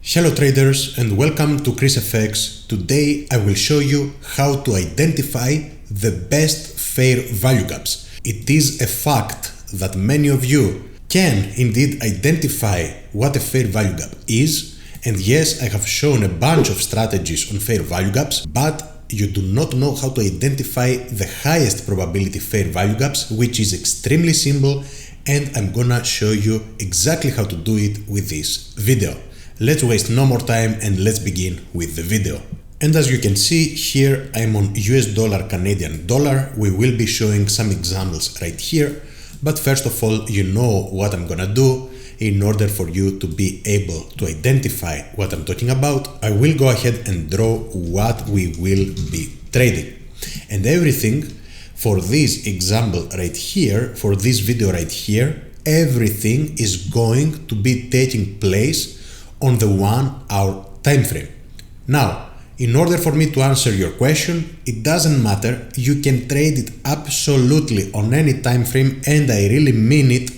Hello traders and welcome to FX. Today I will show you how to identify the best fair value gaps. It is a fact that many of you can indeed identify what a fair value gap is, and yes, I have shown a bunch of strategies on fair value gaps, but you do not know how to identify the highest probability fair value gaps, which is extremely simple, and I'm gonna show you exactly how to do it with this video. Let's waste no more time and let's begin with the video. And as you can see here, I'm on US dollar, Canadian dollar. We will be showing some examples right here. But first of all, you know what I'm gonna do. In order for you to be able to identify what I'm talking about, I will go ahead and draw what we will be trading. And everything for this example right here, for this video right here, everything is going to be taking place on the 1 hour time frame. Now, in order for me to answer your question, it doesn't matter, you can trade it absolutely on any time frame, and I really mean it.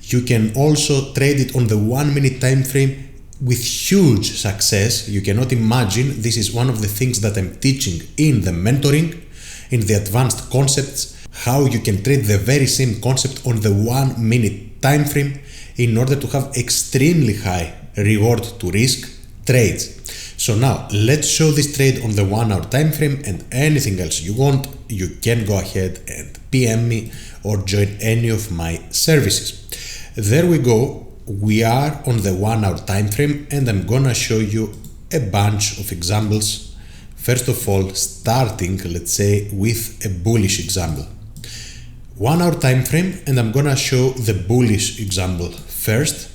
You can also trade it on the 1 minute time frame with huge success. You cannot imagine, this is one of the things that I'm teaching in the mentoring, in the advanced concepts, how you can trade the very same concept on the 1 minute time frame in order to have extremely high reward to risk trades. So now let's show this trade on the 1 hour time frame, and anything else you want, you can go ahead and PM me or join any of my services. There we go. We are on the 1 hour time frame, and I'm gonna show you a bunch of examples. First of all, starting, let's say, with a bullish example. 1 hour time frame, and I'm gonna show the bullish example first.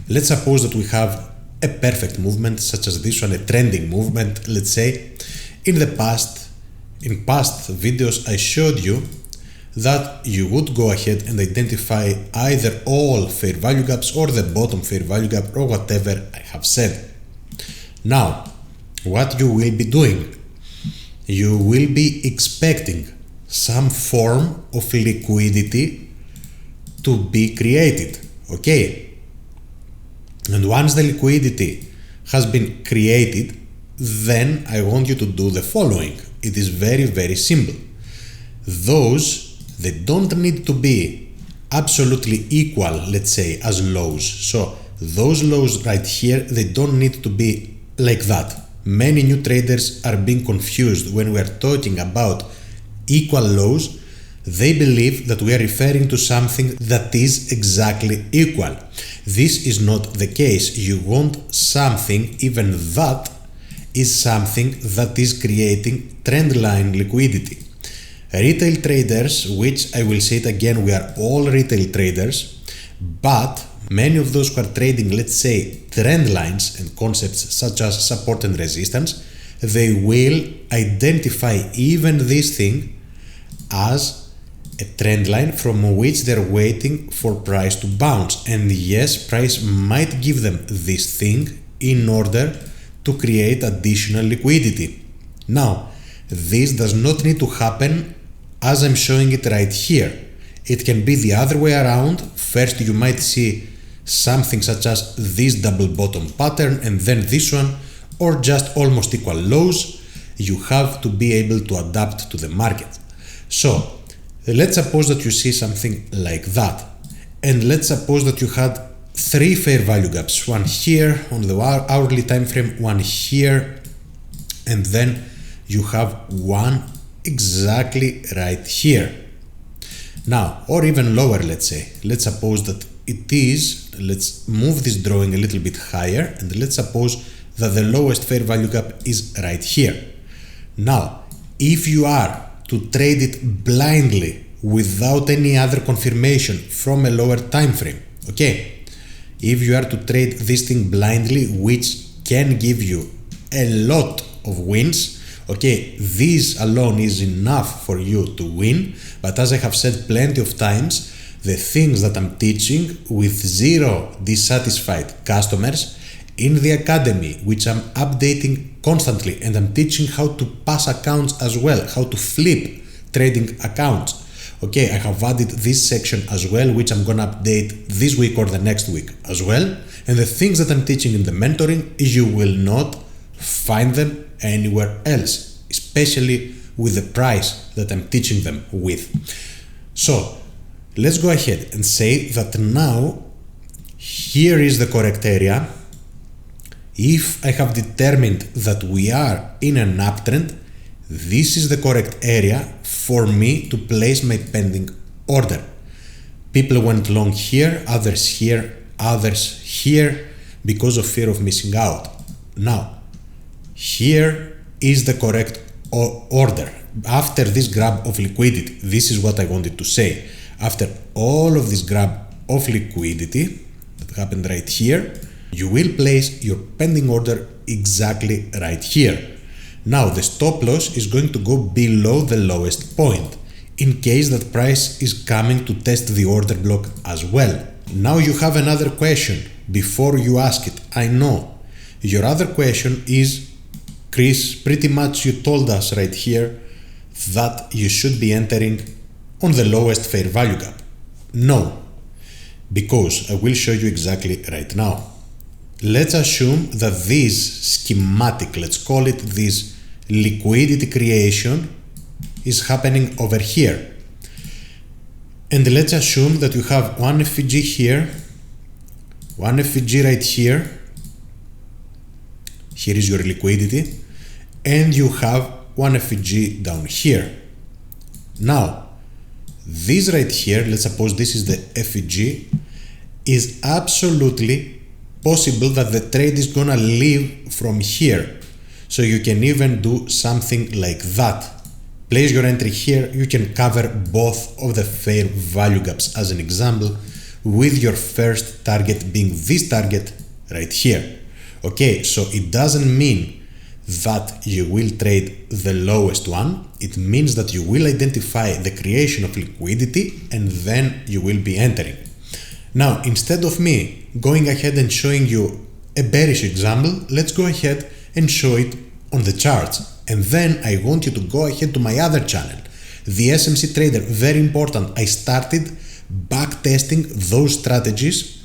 Let's suppose that we have a perfect movement such as this one, a trending movement, let's say. In past videos I showed you that you would go ahead and identify either all fair value gaps or the bottom fair value gap or whatever I have said. Now, what you will be doing? You will be expecting some form of liquidity to be created, okay? And once the liquidity has been created, then I want you to do the following. It is very, very simple. They don't need to be absolutely equal, let's say, as lows. So those lows right here, they don't need to be like that. Many new traders are being confused when we are talking about equal lows. They believe that we are referring to something that is exactly equal. This is not the case. You want something, even that is something that is creating trendline liquidity. Retail traders, which I will say it again, we are all retail traders, but many of those who are trading, let's say, trend lines and concepts such as support and resistance, they will identify even this thing as a trend line from which they're waiting for price to bounce. And yes, price might give them this thing in order to create additional liquidity. Now, this does not need to happen as I'm showing it right here. It can be the other way around. First, you might see something such as this double bottom pattern and then this one, or just almost equal lows. You have to be able to adapt to the market. So, let's suppose that you see something like that, and let's suppose that you had 3 fair value gaps, one here on the hourly time frame, one here, and then you have one exactly right here. Now, or even lower, let's say. Let's suppose that it is, let's move this drawing a little bit higher, and let's suppose that the lowest fair value gap is right here. Now, if you are to trade it blindly without any other confirmation from a lower time frame, okay? If you are to trade this thing blindly, which can give you a lot of wins, okay, this alone is enough for you to win. But as I have said plenty of times, the things that I'm teaching with 0 dissatisfied customers in the academy, which I'm updating constantly, and I'm teaching how to pass accounts as well, how to flip trading accounts. Okay, I have added this section as well, which I'm gonna update this week or the next week as well. And the things that I'm teaching in the mentoring, you will not find them anywhere else, especially with the price that I'm teaching them with. So let's go ahead and say that now here is the correct area. If I have determined that we are in an uptrend, this is the correct area for me to place my pending order. People went long here, others here, others here because of fear of missing out. Now, here is the correct order. After this grab of liquidity, this is what I wanted to say. After all of this grab of liquidity that happened right here, you will place your pending order exactly right here. Now the stop loss is going to go below the lowest point in case that price is coming to test the order block as well. Now you have another question before you ask it. I know. Your other question is, Chris, pretty much you told us right here that you should be entering on the lowest fair value gap. No, because I will show you exactly right now. Let's assume that this schematic, let's call it this liquidity creation, is happening over here. And let's assume that you have one FVG here, one FVG right here. Here is your liquidity. And you have one FVG down here. Now, this right here, let's suppose this is the FVG, is absolutely possible that the trade is gonna leave from here. So you can even do something like that. Place your entry here, you can cover both of the fair value gaps as an example, with your first target being this target right here. Okay, so it doesn't mean that you will trade the lowest one. It means that you will identify the creation of liquidity and then you will be entering. Now, instead of me going ahead and showing you a bearish example, let's go ahead and show it on the charts. And then I want you to go ahead to my other channel, the SMC Trader. Very important. I started back testing those strategies,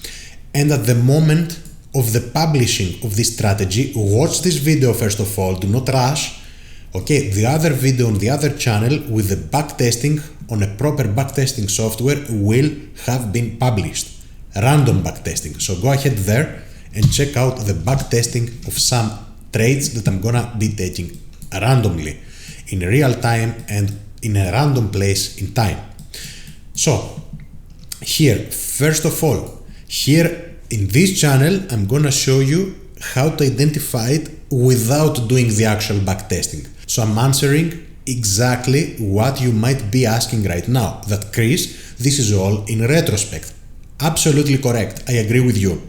and at the moment of the publishing of this strategy, watch this video first of all, do not rush. Okay, the other video on the other channel with the back testing on a proper back testing software will have been published. Random back testing. So go ahead there and check out the back testing of some trades that I'm gonna be taking randomly in real time and in a random place in time. So here, first of all, here in this channel, I'm gonna show you how to identify it without doing the actual back testing. So I'm answering exactly what you might be asking right now, that Chris, this is all in retrospect. Absolutely correct, I agree with you.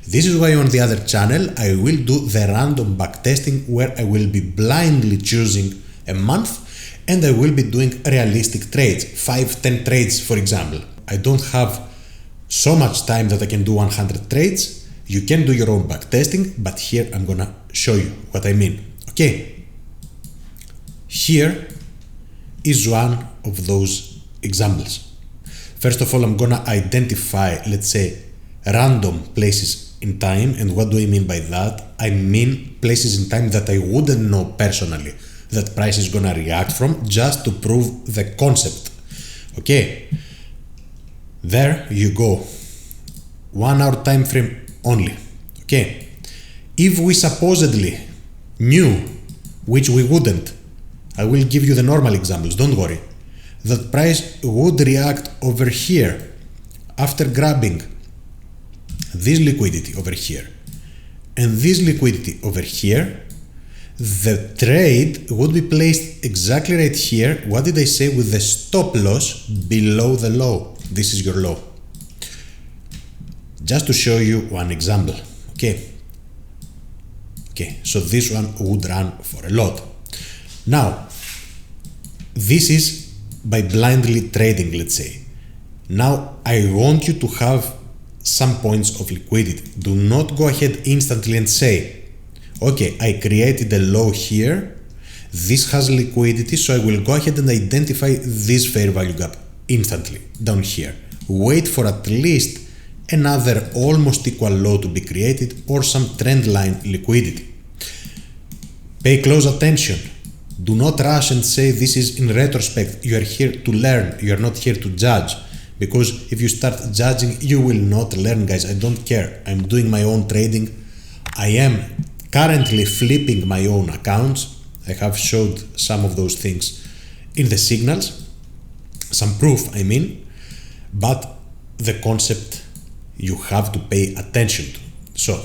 This is why on the other channel I will do the random backtesting, where I will be blindly choosing a month and I will be doing realistic trades, 5-10 trades for example. I don't have so much time that I can do 100 trades. You can do your own backtesting, but here I'm gonna show you what I mean. Okay, here is one of those examples. First of all, I'm gonna identify, let's say, random places in time. And what do I mean by that? I mean places in time that I wouldn't know personally that price is gonna react from, just to prove the concept. Okay, there you go. 1 hour time frame only. Okay, if we supposedly knew, which we wouldn't, I will give you the normal examples, don't worry, that price would react over here after grabbing this liquidity over here and this liquidity over here, the trade would be placed exactly right here. What did I say? With the stop loss below the low. This is your low. Just to show you one example. Okay, so this one would run for a lot. Now, this is by blindly trading, let's say. Now, I want you to have some points of liquidity. Do not go ahead instantly and say, okay, I created a low here, this has liquidity, so I will go ahead and identify this fair value gap. instantly down here. Wait for at least another almost equal low to be created or some trend line liquidity. Pay close attention. Do not rush and say this is in retrospect. You are here to learn. You are not here to judge. Because if you start judging, you will not learn, guys. I don't care. I'm doing my own trading. I am currently flipping my own accounts. I have showed some of those things in the signals. Some proof, I mean. But the concept you have to pay attention to. So,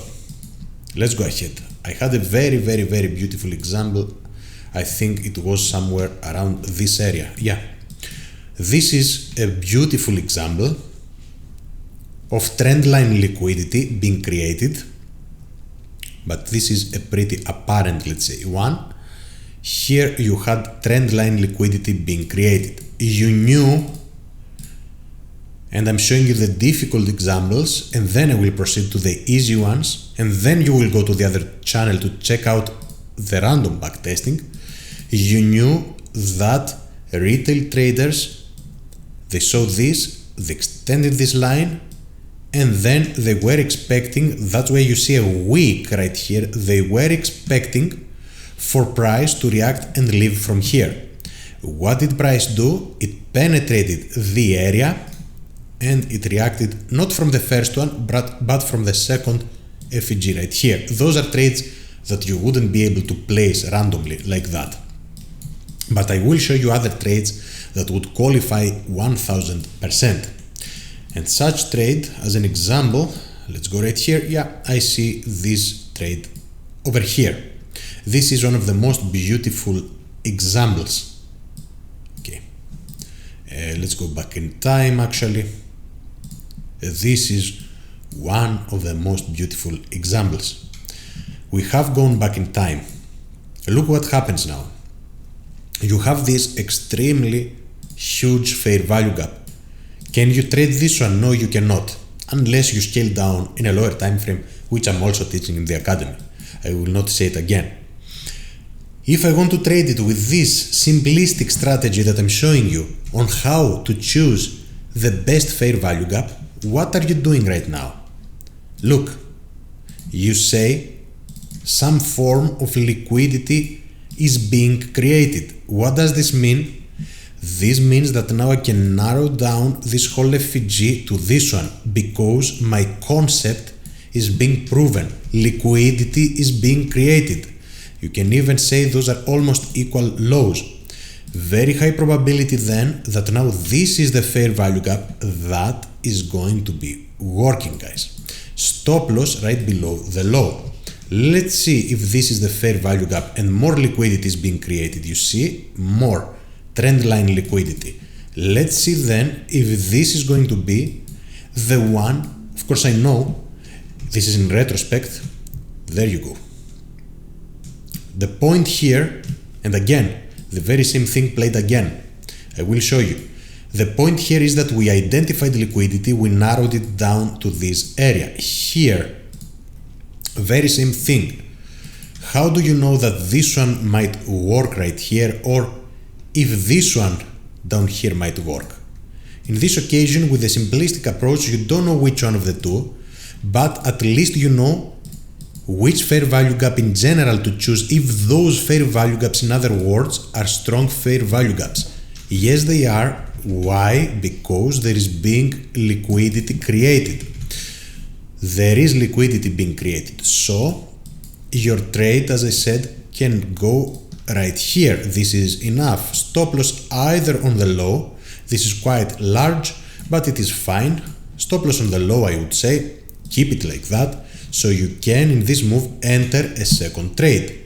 let's go ahead. I had a very beautiful example. I think it was somewhere around this area. Yeah. This is a beautiful example of trendline liquidity being created. But this is a pretty apparent, let's say, one. Here you had trendline liquidity being created. You knew, and I'm showing you the difficult examples, and then I will proceed to the easy ones, and then you will go to the other channel to check out the random backtesting. You knew that retail traders, they saw this, they extended this line, and then they were expecting, that's why you see a wick right here, they were expecting for price to react and leave from here. What did price do? It penetrated the area and it reacted not from the first one, but from the second FVG right here. Those are trades that you wouldn't be able to place randomly like that. But I will show you other trades that would qualify 1000%. And such trade, as an example, let's go right here. Yeah, I see this trade over here. This is one of the most beautiful examples. Okay, let's go back in time actually. This is one of the most beautiful examples. We have gone back in time. Look what happens now. You have this extremely huge fair value gap. Can you trade this one? No, you cannot, unless you scale down in a lower time frame, which I'm also teaching in the academy. I will not say it again. If I want to trade it with this simplistic strategy that I'm showing you on how to choose the best fair value gap, what are you doing right now? Look, you say some form of liquidity is being created. What does this mean? This means that now I can narrow down this whole FVG to this one because my concept is being proven. Liquidity is being created. You can even say those are almost equal lows. Very high probability then that now this is the fair value gap that is going to be working, guys. Stop loss right below the low. Let's see if this is the fair value gap and more liquidity is being created. You see more trendline liquidity. Let's see then if this is going to be the one. Of course I know this is in retrospect. There you go. The point here, and again, the very same thing played again. I will show you. The point here is that we identified liquidity, we narrowed it down to this area. Here, very same thing. How do you know that this one might work right here, or if this one down here might work? In this occasion, with a simplistic approach, you don't know which one of the two, but at least you know which fair value gap in general to choose, if those fair value gaps, in other words, are strong fair value gaps. Yes, they are. Why? Because there is being liquidity created. There is liquidity being created. So your trade, as I said, can go right here. This is enough. Stop loss either on the low. This is quite large, but it is fine. Stop loss on the low, I would say. Keep it like that. So you can, in this move, enter a second trade.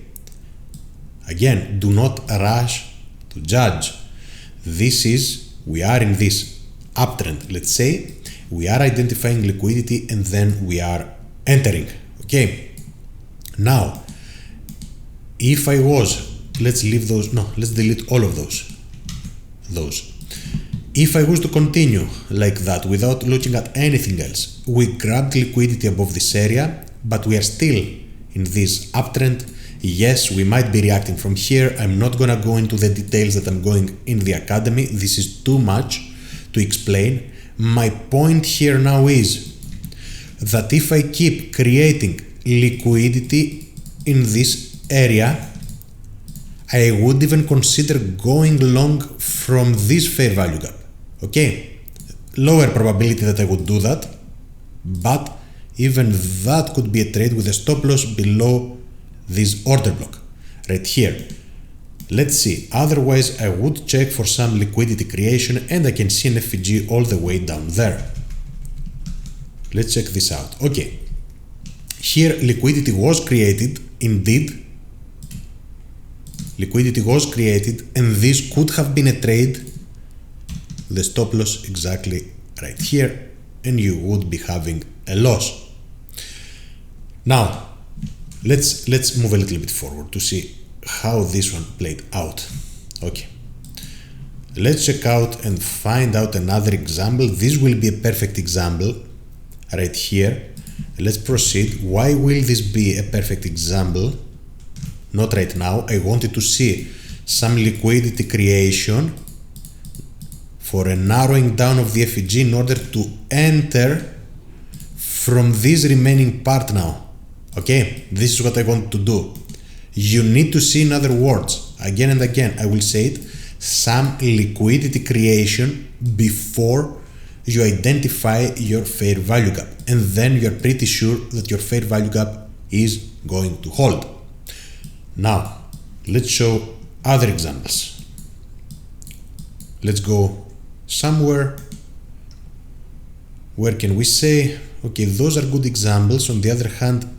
Again, do not rush to judge. We are in this uptrend. Let's say we are identifying liquidity and then we are entering. Okay. Now, if I was, let's leave those, no, let's delete all of those. If I was to continue like that without looking at anything else, we grabbed liquidity above this area, but we are still in this uptrend. Yes, we might be reacting from here. I'm not gonna go into the details that I'm going in the academy. This is too much to explain. My point here now is that if I keep creating liquidity in this area, I would even consider going long from this fair value gap. Okay, lower probability that I would do that, but even that could be a trade with a stop loss below this order block right here. Let's see, otherwise I would check for some liquidity creation, and I can see an FVG all the way down there. Let's check this out. Okay, here liquidity was created, indeed. Liquidity was created, and this could have been a trade. The stop loss exactly right here, and you would be having a loss. Now, let's move a little bit forward to see how this one played out. Okay, let's check out and find out another example. This will be a perfect example right here. Let's proceed. Why will this be a perfect example? Not right now. I wanted to see some liquidity creation for a narrowing down of the FVG in order to enter from this remaining part now. Okay, this is what I want to do. You need to see, in other words, again and again, I will say it, some liquidity creation before you identify your fair value gap, and then you're pretty sure that your fair value gap is going to hold. Now, let's show other examples. Let's go somewhere. Where can we say, okay, those are good examples. On the other hand,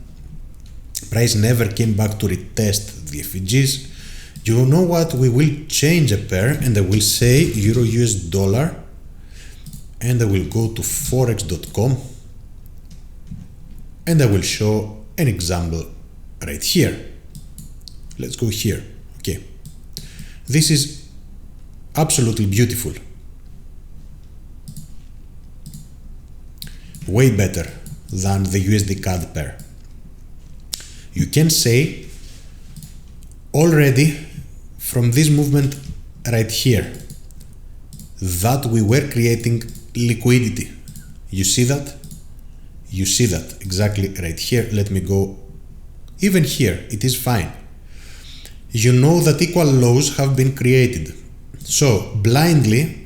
price never came back to retest the FVGs. You know what? We will change a pair, and I will say Euro US dollar, and I will go to forex.com, and I will show an example right here. Let's go here. Okay, this is absolutely beautiful, way better than the USD CAD pair. You can say already from this movement right here that we were creating liquidity. You see that? You see that exactly right here. Let me go even here. It is fine. You know that equal lows have been created. So blindly,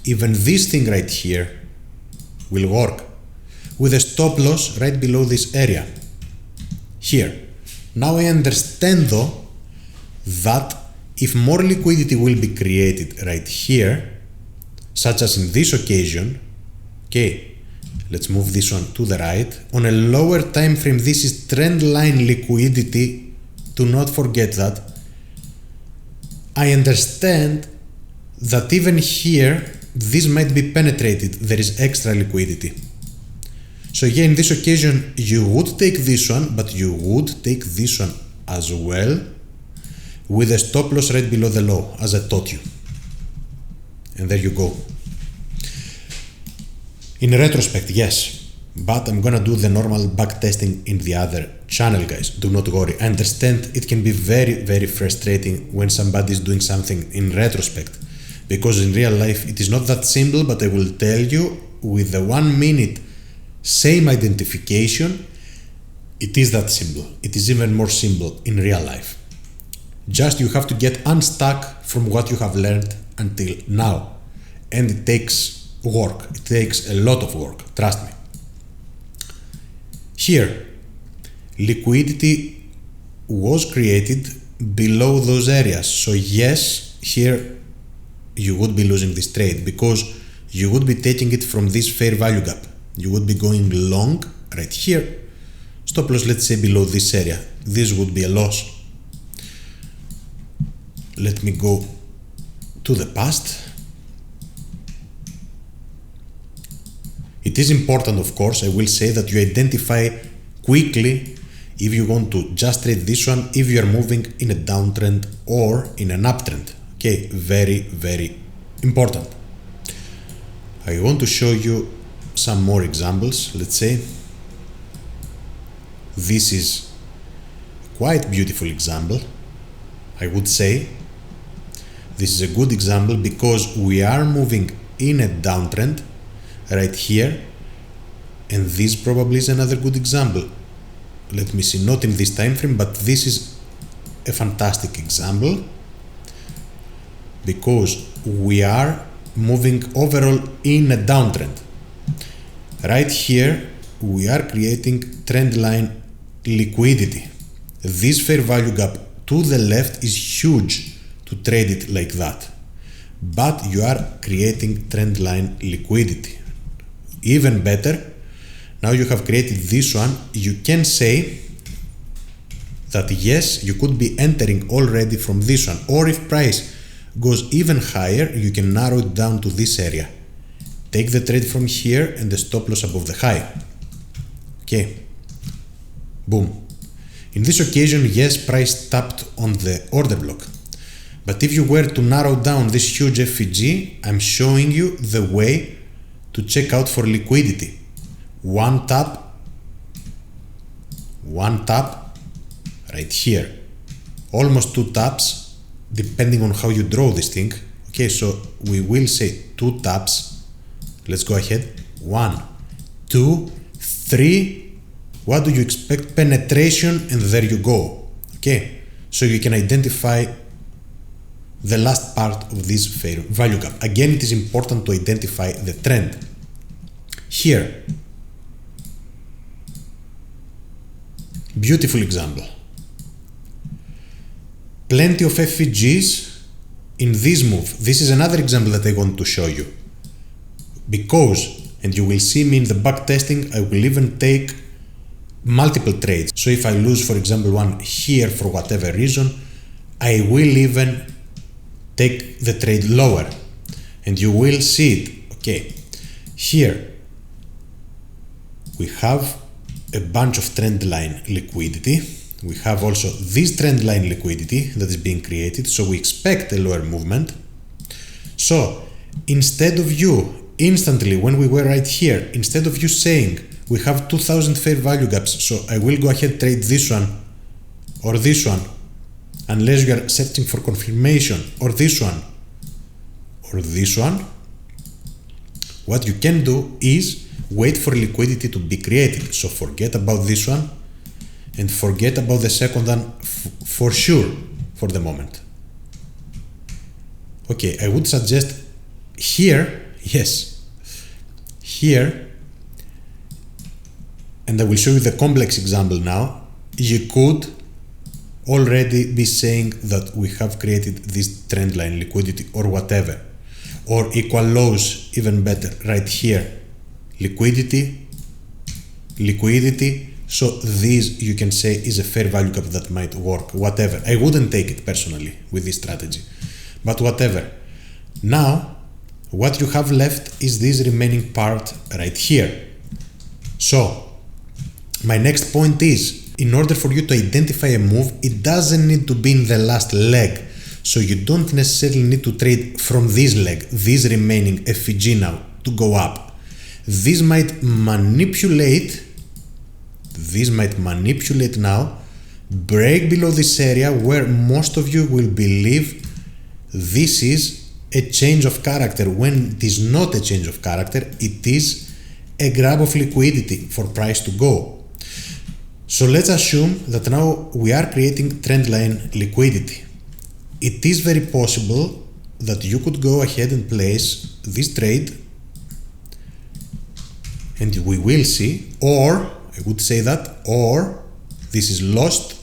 even this thing right here will work with a stop loss right below this area here. Now I understand though that if more liquidity will be created right here, such as in this occasion, okay, let's move this one to the right. On a lower time frame, this is trend line liquidity. Do not forget that. I understand that even here, this might be penetrated. There is extra liquidity. So yeah, in this occasion, you would take this one, but you would take this one as well with a stop loss right below the low, as I taught you. And there you go. In retrospect, yes. But I'm gonna do the normal back testing in the other channel, guys. Do not worry. I understand it can be very, very frustrating when somebody is doing something in retrospect, because in real life it is not that simple. But I will tell you, with the 1 minute same identification, it is that simple. It is even more simple in real life. Just you have to get unstuck from what you have learned until now, and it takes work. It takes a lot of work. Trust me. Here, liquidity was created below those areas. So yes, here you would be losing this trade because you would be taking it from this fair value gap. You would be going long right here. Stop loss, let's say below this area. This would be a loss. Let me go to the past. It is important, of course, I will say, that you identify quickly if you want to just trade this one, if you are moving in a downtrend or in an uptrend. Okay, very, very important. I want to show you some more examples. Let's say this is quite beautiful example. I would say this is a good example because we are moving in a downtrend right here, and this probably is another good example. Let me see, not in this time frame, but this is a fantastic example because we are moving overall in a downtrend. Right here we are creating trend line liquidity. This fair value gap to the left is huge to trade it like that, but you are creating trend line liquidity. Even better, now you have created this one, you can say that yes, you could be entering already from this one, or if price goes even higher, you can narrow it down to this area. Take the trade from here and the stop loss above the high. Okay, boom. In this occasion, yes, price tapped on the order block. But if you were to narrow down this huge FVG, I'm showing you the way to check out for liquidity. One tap right here. Almost two taps, depending on how you draw this thing. Okay, so we will say two taps. Let's go ahead. 1, 2, 3. What do you expect? Penetration, and there you go. Okay, so you can identify the last part of this fair value gap. Again, it is important to identify the trend. Here, beautiful example. Plenty of FVGs in this move. This is another example that I want to show you. Because, and you will see me in the back testing, I will even take multiple trades. So if I lose, for example, one here for whatever reason, I will even take the trade lower, and you will see it. Okay, here we have a bunch of trend line liquidity. We have also this trend line liquidity that is being created, so we expect a lower movement. So instead of you instantly, when we were right here, instead of you saying we have 2000 fair value gaps, so I will go ahead trade this one or this one, unless you are searching for confirmation, or this one or this one, what you can do is wait for liquidity to be created. So forget about this one and forget about the second one for sure for the moment. Okay, I would suggest here, yes, here, and I will show you the complex example now. You could already be saying that we have created this trend line liquidity or whatever, or equal lows, even better, right here. Liquidity, liquidity. So this you can say is a fair value gap that might work, whatever. I wouldn't take it personally with this strategy, but whatever. Now, what you have left is this remaining part right here. So, my next point is, in order for you to identify a move, it doesn't need to be in the last leg. So you don't necessarily need to trade from this leg, this remaining FVG now, to go up. This might manipulate now, break below this area where most of you will believe this is a change of character, when it is not a change of character, it is a grab of liquidity for price to go. So let's assume that now we are creating trend line liquidity. It is very possible that you could go ahead and place this trade, and we will see, or I would say that, or this is lost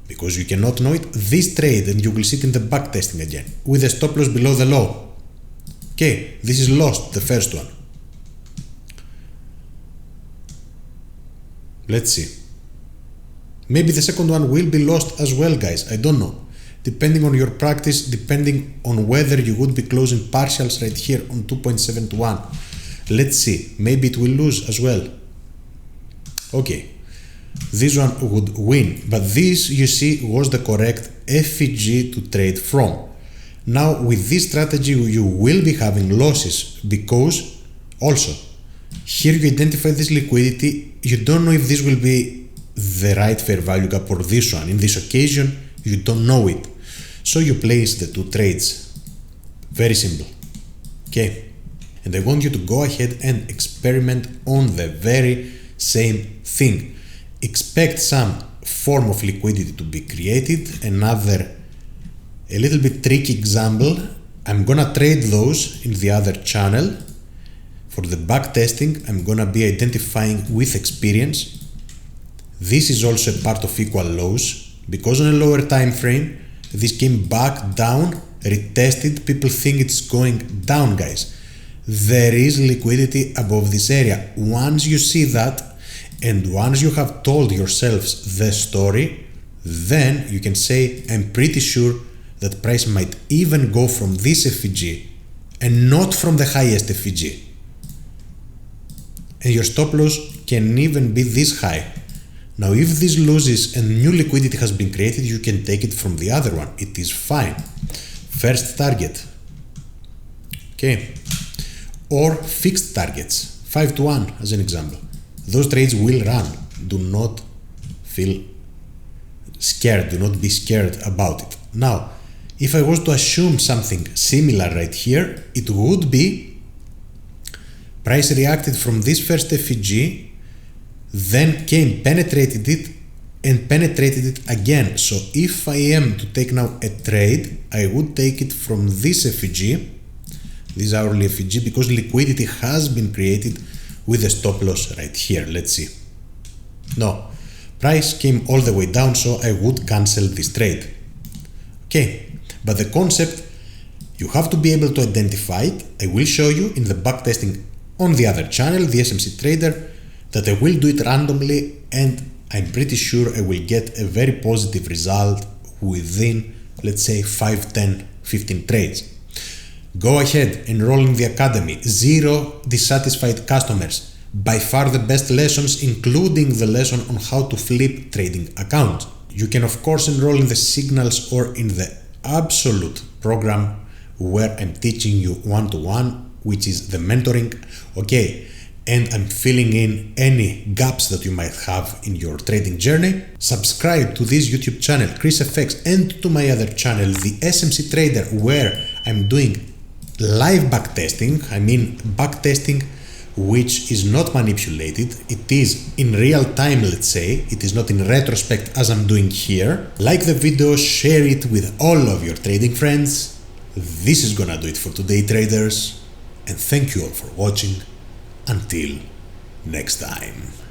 because you cannot know it, this trade, and you will see it in the back testing again with a stop loss below the low. Okay, this is lost, the first one. Let's see. Maybe the second one will be lost as well, guys. I don't know. Depending on your practice, depending on whether you would be closing partials right here on 2.7 to 1. Let's see. Maybe it will lose as well. Okay. This one would win. But this, you see, was the correct FVG to trade from. Now, with this strategy, you will be having losses because also, here you identify this liquidity. You don't know if this will be the right fair value gap or this one. In this occasion, you don't know it. So you place the two trades. Very simple. Okay. And I want you to go ahead and experiment on the very same thing. Expect some form of liquidity to be created. Another a little bit tricky example, I'm gonna trade those in the other channel. For the back testing, I'm gonna be identifying with experience. This is also a part of equal lows, because on a lower time frame, this came back down, retested. People think it's going down, guys. There is liquidity above this area. Once you see that, and once you have told yourselves the story, then you can say, I'm pretty sure that price might even go from this FVG and not from the highest FVG. And your stop loss can even be this high. Now, if this loses and new liquidity has been created, you can take it from the other one. It is fine. First target. Okay. Or fixed targets. 5 to 1 as an example. Those trades will run. Do not feel scared. Do not be scared about it. Now, if I was to assume something similar right here, it would be price reacted from this first FVG, then came, penetrated it, and penetrated it again. So if I am to take now a trade, I would take it from this FVG, this hourly FVG, because liquidity has been created with a stop loss right here. Let's see. No, price came all the way down, so I would cancel this trade. Okay. But the concept, you have to be able to identify it. I will show you in the backtesting on the other channel, the SMC Trader, that I will do it randomly, and I'm pretty sure I will get a very positive result within, let's say, 5, 10, 15 trades. Go ahead, enroll in the Academy. 0 dissatisfied customers. By far the best lessons, including the lesson on how to flip trading accounts. You can of course enroll in the Signals or in the Absolute program, where I'm teaching you one-to-one, which is the mentoring. Okay, and I'm filling in any gaps that you might have in your trading journey. Subscribe to this YouTube channel, ChrisFX, and to my other channel, the SMC Trader, where I'm doing live backtesting. I mean backtesting which is not manipulated. It is in real time, let's say. It is not in retrospect as I'm doing here. Like the video, share it with all of your trading friends. This is gonna do it for today, traders. And thank you all for watching. Until next time.